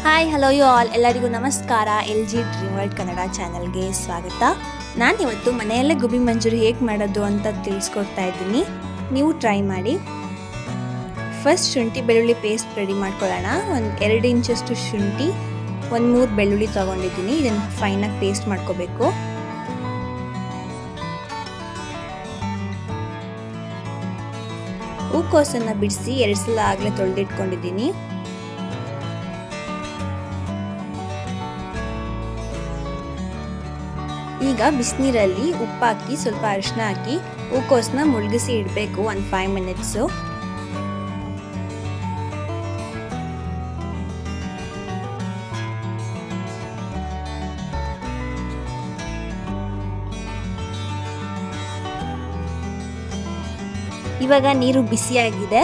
Hi hello you all, ಎಲ್ಲರಿಗೂ ನಮಸ್ಕಾರ. LG dream world Kannada ಚಾನಲ್ಗೆ ಸ್ವಾಗತ. ನಾನಿವತ್ತು ಮನೆಯಲ್ಲೇ ಗೋಬಿ ಮಂಚೂರಿ ಹೇಗೆ ಮಾಡೋದು ಅಂತ ತಿಳಿಸ್ಕೊಡ್ತಾ ಇದ್ದೀನಿ. ನೀವು ಟ್ರೈ ಮಾಡಿ. ಫಸ್ಟ್ ಶುಂಠಿ ಬೆಳ್ಳುಳ್ಳಿ ಪೇಸ್ಟ್ ರೆಡಿ ಮಾಡ್ಕೊಳ್ಳೋಣ. ಒಂದು 2 ಇಂಚಷ್ಟು ಶುಂಠಿ, ಒಂದು 3 ಬೆಳ್ಳುಳ್ಳಿ ತೊಗೊಂಡಿದ್ದೀನಿ. ಇದನ್ನು ಫೈನಾಗಿ ಪೇಸ್ಟ್ ಮಾಡ್ಕೋಬೇಕು. ಹೂಕೋಸನ್ನು ಬಿಡಿಸಿ 2 ಸಲ ಆಗಲೇ ತೊಳೆದಿಟ್ಕೊಂಡಿದ್ದೀನಿ. ಈಗ ಬಿಸಿನೀರಲ್ಲಿ ಉಪ್ಪು ಹಾಕಿ ಸ್ವಲ್ಪ ಅರಿಶಿನ ಹಾಕಿ ಹೂಕೋಸನ್ನ ಮುಳುಗಿಸಿ ಇಡಬೇಕು ಒಂದು 5 ಮಿನಿಟ್ಸು. ಇವಾಗ ನೀರು ಬಿಸಿಯಾಗಿದೆ.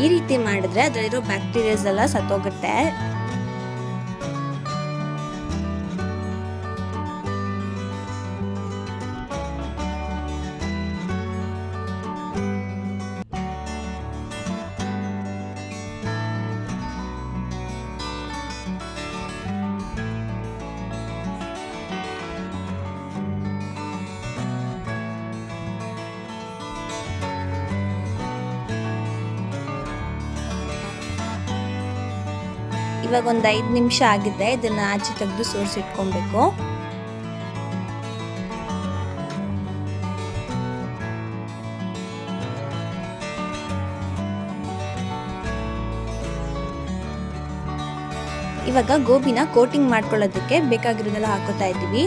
ಈ ರೀತಿ ಮಾಡಿದ್ರೆ ಅದರಲ್ಲಿರೋ ಬ್ಯಾಕ್ಟೀರಿಯಾಸ್ ಎಲ್ಲ ಸತ್ತೋಗುತ್ತೆ. ಇವಾಗ ಒಂದು 5 ನಿಮಿಷ ಆಗಿದೆ. ಇದನ್ನ ಆಚೆ ತೆಗೆದು ಸೋರಿಸಿಟ್ಕೊಬೇಕು. ಇವಾಗ ಗೋಬಿನ ಕೋಟಿಂಗ್ ಮಾಡ್ಕೊಳ್ಳೋದಕ್ಕೆ ಬೇಕಾಗಿರೋದೆಲ್ಲ ಹಾಕೋತಾ ಇದ್ದೀವಿ.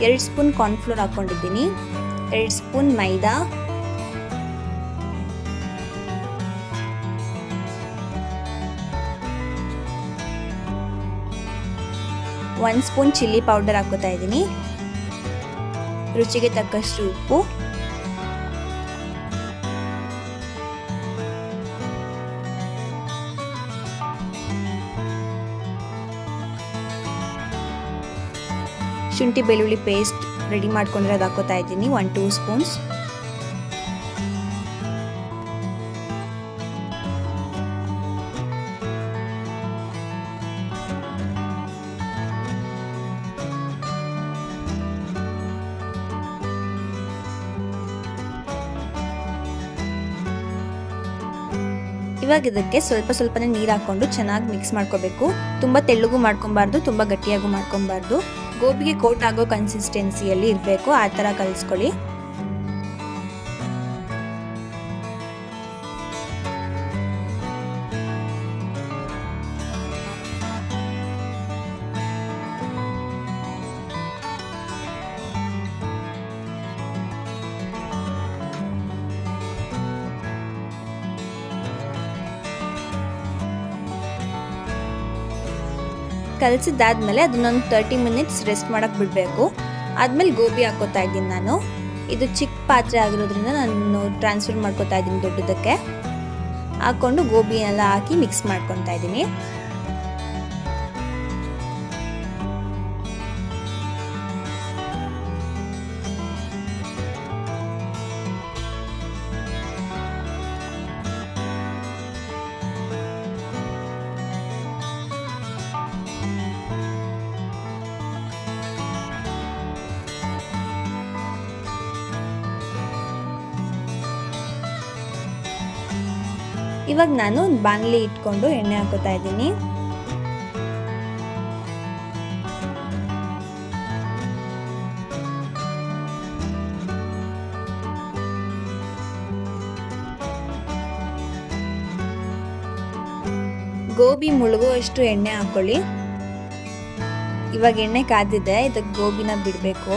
2 ಸ್ಪೂನ್ ಕಾರ್ನ್ಫ್ಲೋರ್ ಹಾಕೊಂಡಿದ್ದೀನಿ, 2 ಸ್ಪೂನ್ ಮೈದಾ, 1 ಸ್ಪೂನ್ ಚಿಲ್ಲಿ ಪೌಡರ್ ಹಾಕೋತಾ ಇದ್ದೀನಿ, ರುಚಿಗೆ ತಕ್ಕಷ್ಟು ಉಪ್ಪು, ಶುಂಠಿ ಬೆಳ್ಳುಳ್ಳಿ ಪೇಸ್ಟ್ ರೆಡಿ ಮಾಡ್ಕೊಂಡಿರೋದು ಹಾಕೋತಾ ಇದ್ದೀನಿ 1-2 ಸ್ಪೂನ್ಸ್. ಇವಾಗ ಇದಕ್ಕೆ ಸ್ವಲ್ಪನೇ ನೀರು ಹಾಕೊಂಡು ಚೆನ್ನಾಗಿ ಮಿಕ್ಸ್ ಮಾಡ್ಕೋಬೇಕು. ತುಂಬ ತೆಳ್ಳಗೂ ಮಾಡ್ಕೊಬಾರ್ದು, ತುಂಬ ಗಟ್ಟಿಯಾಗೂ ಮಾಡ್ಕೊಬಾರ್ದು. ಗೋಬಿಗೆ ಕೋಟ್ ಆಗೋ ಕನ್ಸಿಸ್ಟೆನ್ಸಿಯಲ್ಲಿ ಇರಬೇಕು. ಆ ಥರ ಕಲಿಸ್ಕೊಳ್ಳಿ. ಕಲಸಿದ್ದಾದ್ಮೇಲೆ ಅದನ್ನೊಂದು 30 ಮಿನಿಟ್ಸ್ ರೆಸ್ಟ್ ಮಾಡಕ್ಕೆ ಬಿಡಬೇಕು. ಆದಮೇಲೆ ಗೋಬಿ ಹಾಕೋತಾ ಇದ್ದೀನಿ ನಾನು. ಇದು ಚಿಕ್ಕ ಪಾತ್ರೆ ಆಗಿರೋದ್ರಿಂದ ನಾನು ಟ್ರಾನ್ಸ್ಫರ್ ಮಾಡ್ಕೋತಾ ಇದ್ದೀನಿ ದೊಡ್ಡದಕ್ಕೆ. ಹಾಕ್ಕೊಂಡು ಗೋಬಿನೆಲ್ಲ ಹಾಕಿ ಮಿಕ್ಸ್ ಮಾಡ್ಕೊತಾ ಇದ್ದೀನಿ. ಇವಾಗ ನಾನು ಒಂದು ಬಾಣಲಿ ಇಟ್ಕೊಂಡು ಎಣ್ಣೆ ಹಾಕೋತಾ ಇದ್ದೀನಿ. ಗೋಬಿ ಮುಳುಗುವಷ್ಟು ಎಣ್ಣೆ ಹಾಕೊಳ್ಳಿ. ಇವಾಗ ಎಣ್ಣೆ ಕಾದಿದೆ, ಇದಕ್ಕೆ ಗೋಬಿನ ಬಿಡಬೇಕು.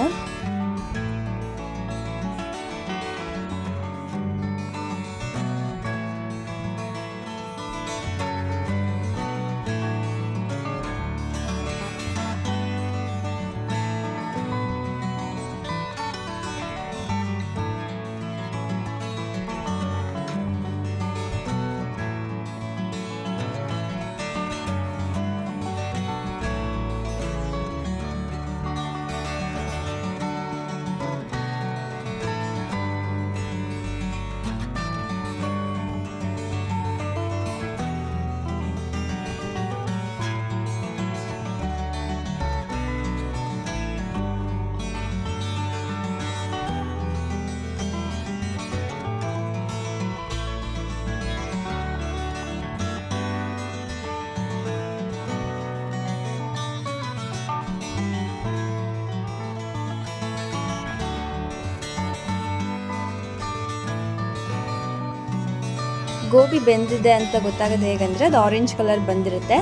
ಗೋಬಿ ಬೆಂದಿದೆ ಅಂತ ಗೊತ್ತಾಗೋದು ಹೇಗಂದರೆ ಅದು ಆರೆಂಜ್ ಕಲರ್ ಬಂದಿರುತ್ತೆ,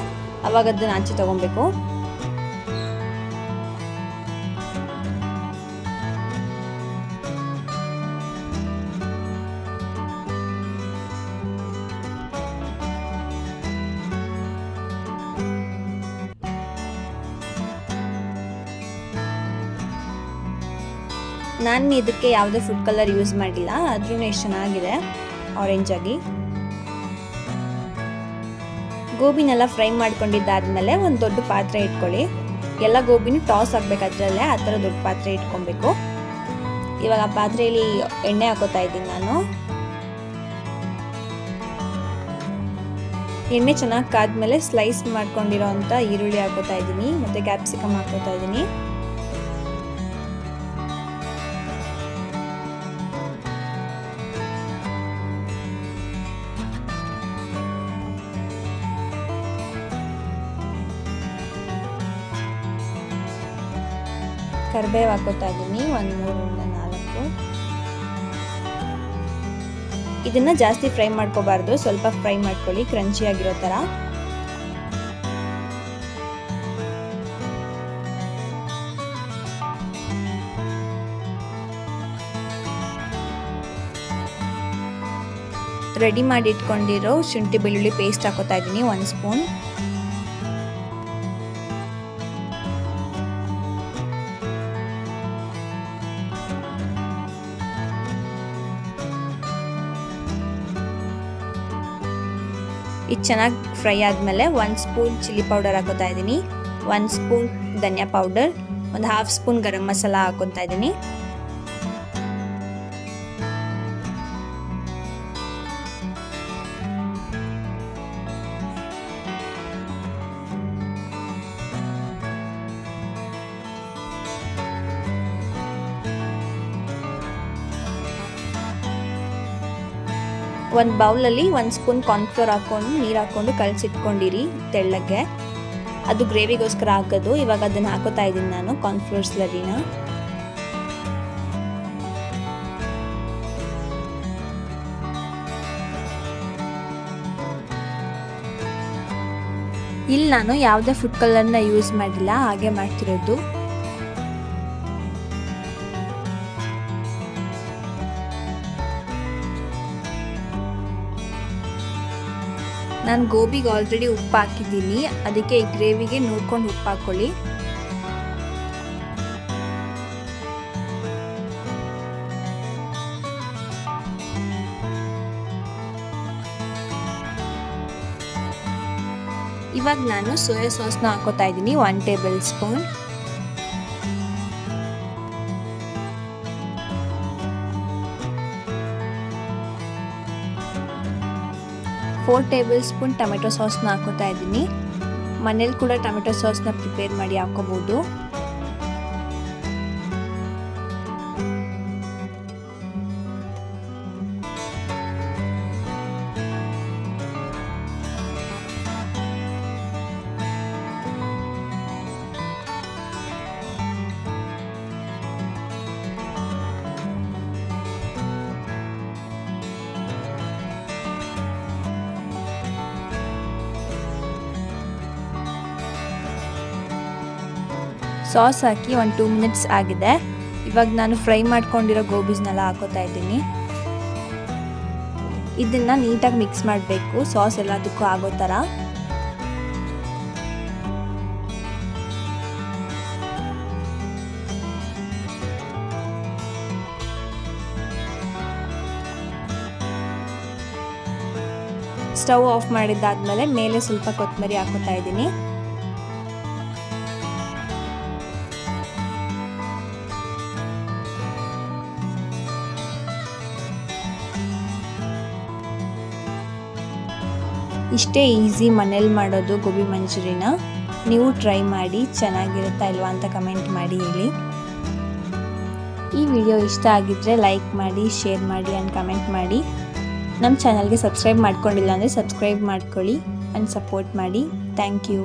ಅವಾಗ ಅದನ್ನು ಆಚೆ ತೊಗೊಬೇಕು. ನಾನು ಇದಕ್ಕೆ ಯಾವುದೇ ಫುಡ್ ಕಲರ್ ಯೂಸ್ ಮಾಡಿಲ್ಲ, ಆದ್ರೂ ಎಷ್ಟು ಚೆನ್ನಾಗಿದೆ ಆರೆಂಜ್ ಆಗಿ. ಗೋಬಿನೆಲ್ಲ ಫ್ರೈ ಮಾಡ್ಕೊಂಡಿದ್ದಾದ್ಮೇಲೆ ಒಂದು ದೊಡ್ಡ ಪಾತ್ರೆ ಇಟ್ಕೊಳ್ಳಿ. ಎಲ್ಲ ಗೋಬಿನೂ ಟಾಸ್ ಆಗಬೇಕು ಅದರಲ್ಲೇ, ಆ ಥರ ದೊಡ್ಡ ಪಾತ್ರೆ ಇಟ್ಕೊಬೇಕು. ಇವಾಗ ಆ ಪಾತ್ರೆಯಲ್ಲಿ ಎಣ್ಣೆ ಹಾಕೋತಾ ಇದ್ದೀನಿ ನಾನು. ಎಣ್ಣೆ ಚೆನ್ನಾಗಿ ಕಾದ್ಮೇಲೆ ಸ್ಲೈಸ್ ಮಾಡ್ಕೊಂಡಿರೋ ಅಂಥ ಈರುಳ್ಳಿ ಹಾಕೋತಾ ಇದ್ದೀನಿ, ಮತ್ತು ಕ್ಯಾಪ್ಸಿಕಮ್ ಹಾಕೋತಾ ಇದ್ದೀನಿ. ಕರಿಬೇವು ಹಾಕೋತಾ ಇದ್ದೀನಿ, ಒಂದು 3-4. ಇದನ್ನ ಜಾಸ್ತಿ ಫ್ರೈ ಮಾಡ್ಕೋಬಾರ್ದು, ಸ್ವಲ್ಪ ಫ್ರೈ ಮಾಡ್ಕೊಳ್ಳಿ ಕ್ರಂಚಿ ಆಗಿರೋ ಥರ. ರೆಡಿ ಮಾಡಿ ಇಟ್ಕೊಂಡಿರೋ ಶುಂಠಿ ಬೆಳ್ಳುಳ್ಳಿ ಪೇಸ್ಟ್ ಹಾಕೋತಾ ಇದ್ದೀನಿ, 1 ಸ್ಪೂನ್. ಇದು ಚೆನ್ನಾಗಿ ಫ್ರೈ ಆದಮೇಲೆ 1 ಸ್ಪೂನ್ ಚಿಲ್ಲಿ ಪೌಡರ್ ಹಾಕೋತಾ ಇದ್ದೀನಿ, 1 ಸ್ಪೂನ್ ಧನಿಯಾ ಪೌಡರ್, ಒಂದು 1/2 ಸ್ಪೂನ್ ಗರಂ ಮಸಾಲ ಹಾಕೋತಾ ಇದ್ದೀನಿ. ಒಂದು ಬೌಲಲ್ಲಿ 1 ಸ್ಪೂನ್ ಕಾರ್ನ್ಫ್ಲೋರ್ ಹಾಕೊಂಡು ನೀರು ಹಾಕ್ಕೊಂಡು ಕಲಸಿಟ್ಕೊಂಡಿರಿ ತೆಳ್ಳಗೆ, ಅದು ಗ್ರೇವಿಗೋಸ್ಕರ ಹಾಕೋದು. ಇವಾಗ ಅದನ್ನು ಹಾಕೋತಾ ಇದ್ದೀನಿ ನಾನು, ಕಾರ್ನ್ಫ್ಲೋರ್ ಸ್ಲರಿನ. ಇಲ್ಲಿ ನಾನು ಯಾವುದೇ ಫುಡ್ ಕಲರ್ನ ಯೂಸ್ ಮಾಡಿಲ್ಲ, ಹಾಗೆ ಮಾಡ್ತಿರೋದು. ನಾನು ಗೋಬಿಗೆ ಆಲ್ರೆಡಿ ಉಪ್ಪು ಹಾಕಿದ್ದೀನಿ, ಅದಕ್ಕೆ ಈ ಗ್ರೇವಿಗೆ ನೋಡ್ಕೊಂಡು ಉಪ್ಪು ಹಾಕ್ಕೊಳ್ಳಿ. ಇವಾಗ ನಾನು ಸೋಯಾ ಸಾಸ್ನ ಹಾಕೋತಾ ಇದ್ದೀನಿ, 1 tablespoon. Four tablespoon tomato ಸಾಸ್ನ ಹಾಕೋತಾ ಇದ್ದೀನಿ. ಮನೇಲಿ ಕೂಡ ಟೊಮೆಟೊ ಸಾಸ್ನ ಪ್ರಿಪೇರ್ ಮಾಡಿ ಹಾಕೋಬಹುದು. ಸಾಸ್ ಹಾಕಿ 1-2 ಮಿನಿಟ್ಸ್ ಆಗಿದೆ. ಇವಾಗ ನಾನು ಫ್ರೈ ಮಾಡ್ಕೊಂಡಿರೋ ಗೋಬೀಸ್ನೆಲ್ಲ ಹಾಕೋತಾ ಇದ್ದೀನಿ. ಇದನ್ನ ನೀಟಾಗಿ ಮಿಕ್ಸ್ ಮಾಡಬೇಕು, ಸಾಸ್ ಎಲ್ಲದಕ್ಕೂ ಆಗೋ ಥರ. ಸ್ಟವ್ ಆಫ್ ಮಾಡಿದ್ದಾದ್ಮೇಲೆ ಮೇಲೆ ಸ್ವಲ್ಪ ಕೊತ್ತಂಬರಿ ಹಾಕೋತಾ ಇದ್ದೀನಿ. ಇಷ್ಟೇ ಈಸಿ ಮನೇಲಿ ಮಾಡೋದು ಗೋಬಿ ಮಂಚೂರಿನ. ನೀವು ಟ್ರೈ ಮಾಡಿ, ಚೆನ್ನಾಗಿರುತ್ತಾ ಇಲ್ವಾ ಅಂತ ಕಮೆಂಟ್ ಮಾಡಿ ಹೇಳಿ. ಈ ವಿಡಿಯೋ ಇಷ್ಟ ಆಗಿದ್ದರೆ ಲೈಕ್ ಮಾಡಿ, ಶೇರ್ ಮಾಡಿ ಆ್ಯಂಡ್ ಕಮೆಂಟ್ ಮಾಡಿ. ನಮ್ಮ ಚಾನಲ್ಗೆ ಸಬ್ಸ್ಕ್ರೈಬ್ ಮಾಡ್ಕೊಂಡಿಲ್ಲ ಅಂದರೆ ಸಬ್ಸ್ಕ್ರೈಬ್ ಮಾಡ್ಕೊಳ್ಳಿ ಆ್ಯಂಡ್ ಸಪೋರ್ಟ್ ಮಾಡಿ. Thank you.